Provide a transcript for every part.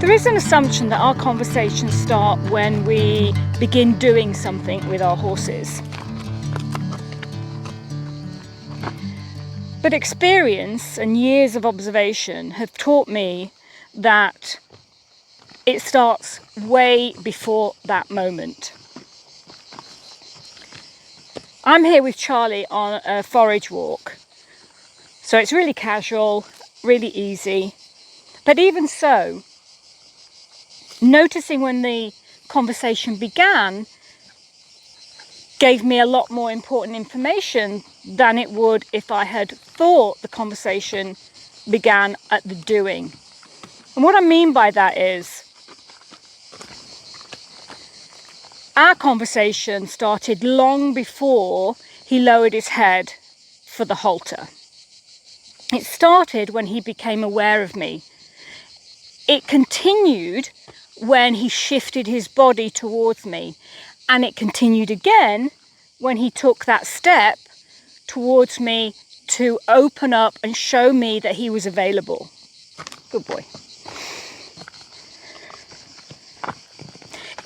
There is an assumption that our conversations start when we begin doing something with our horses. But experience and years of observation have taught me that it starts way before that moment. I'm here with Charlie on a forage walk, so it's really casual, really easy. But even so, noticing when the conversation began gave me a lot more important information than it would if I had thought the conversation began at the doing. And what I mean by that is, our conversation started long before he lowered his head for the halter. It started when he became aware of me. It continued when he shifted his body towards me. And it continued again when he took that step towards me to open up and show me that he was available. Good boy.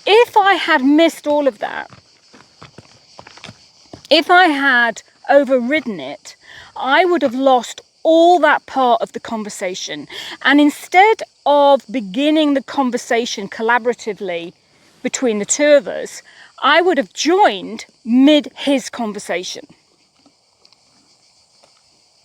If I had missed all of that, if I had overridden it, I would have lost all that part of the conversation. And instead of beginning the conversation collaboratively between the two of us, I would have joined mid his conversation.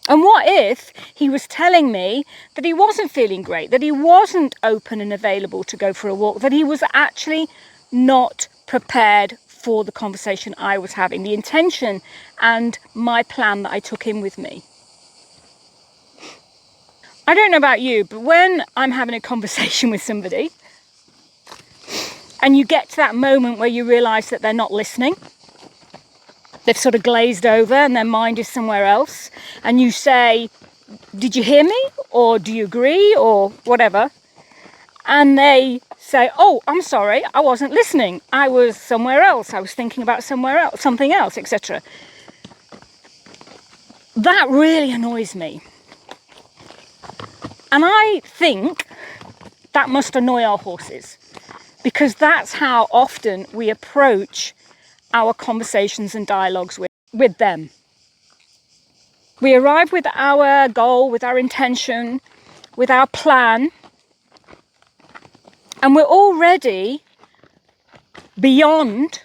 And what if he was telling me that he wasn't feeling great, that he wasn't open and available to go for a walk, that he was actually not prepared for the conversation I was having, the intention and my plan that I took in with me. I don't know about you, but when I'm having a conversation with somebody, and you get to that moment where you realise that they're not listening, they've sort of glazed over and their mind is somewhere else, and you say, did you hear me? Or do you agree? Or whatever. And they say, oh, I'm sorry, I wasn't listening. I was somewhere else. I was thinking about somewhere else, something else, etc. That really annoys me. And I think that must annoy our horses, because that's how often we approach our conversations and dialogues with them. We arrive with our goal, with our intention, with our plan, and we're already beyond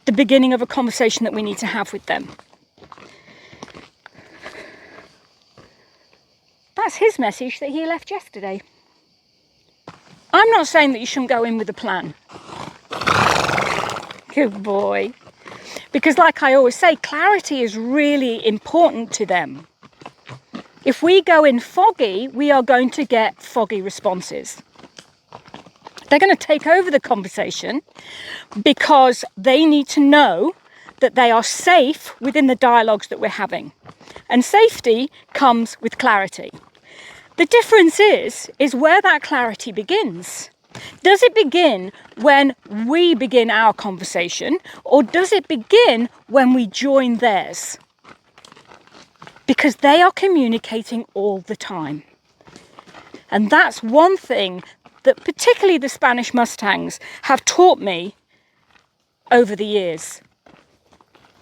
the beginning of a conversation that we need to have with them. That's his message that he left yesterday. I'm not saying that you shouldn't go in with a plan. Good boy. Because like I always say, clarity is really important to them. If we go in foggy, we are going to get foggy responses. They're going to take over the conversation because they need to know that they are safe within the dialogues that we're having. And safety comes with clarity. The difference is where that clarity begins. Does it begin when we begin our conversation, or does it begin when we join theirs? Because they are communicating all the time. And that's one thing that particularly the Spanish Mustangs have taught me over the years.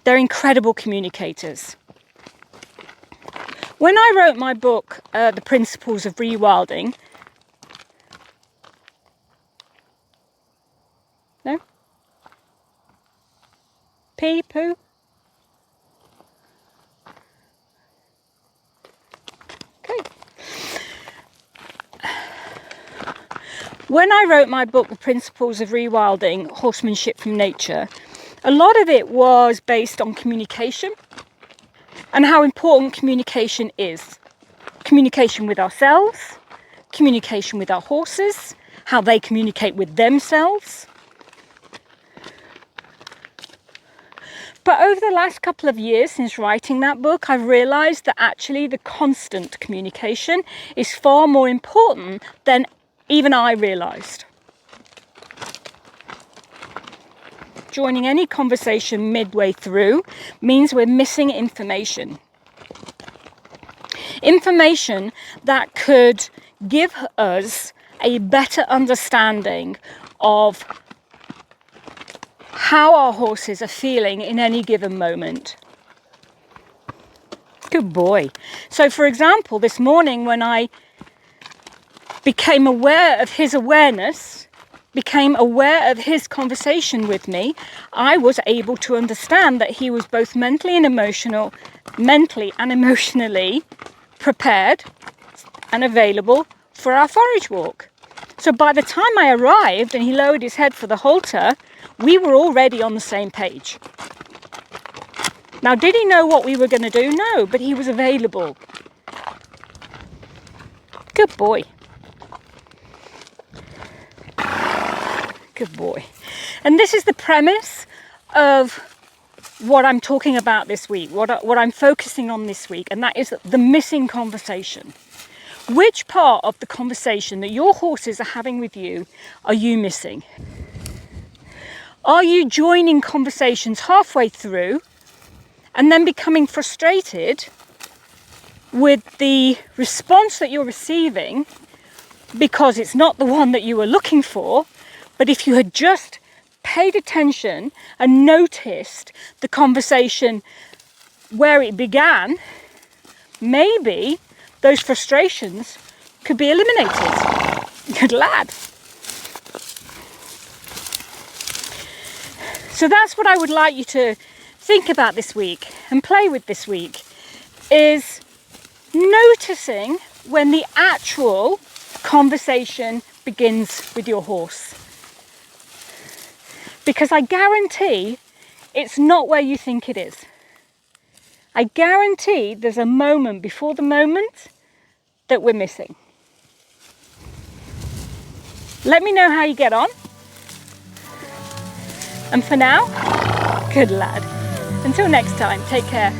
They're incredible communicators. When I wrote my book, The Principles of ReWilding, no? Pee, poo? Okay. When I wrote my book, The Principles of ReWilding, Horsemanship from Nature, a lot of it was based on communication and how important communication is. Communication with ourselves, communication with our horses, how they communicate with themselves. But over the last couple of years since writing that book, I've realised that actually the constant communication is far more important than even I realised. Joining any conversation midway through means we're missing information. Information that could give us a better understanding of how our horses are feeling in any given moment. Good boy. So for example, this morning when I became aware of his awareness, became aware of his conversation with me, I was able to understand that he was both mentally and emotionally prepared and available for our forage walk. So by the time I arrived and he lowered his head for the halter, we were already on the same page. Now, did he know what we were going to do? No, but he was available. Good boy. Good boy. And this is the premise of what I'm talking about this week, what I'm focusing on this week, and that is the missing conversation. Which part of the conversation that your horses are having with you are you missing? Are you joining conversations halfway through and then becoming frustrated with the response that you're receiving because it's not the one that you were looking for? But if you had just paid attention and noticed the conversation where it began, maybe those frustrations could be eliminated. Good lad. So that's what I would like you to think about this week and play with this week, is noticing when the actual conversation begins with your horse. Because I guarantee it's not where you think it is. I guarantee there's a moment before the moment that we're missing. Let me know how you get on. And for now, good lad. Until next time, take care.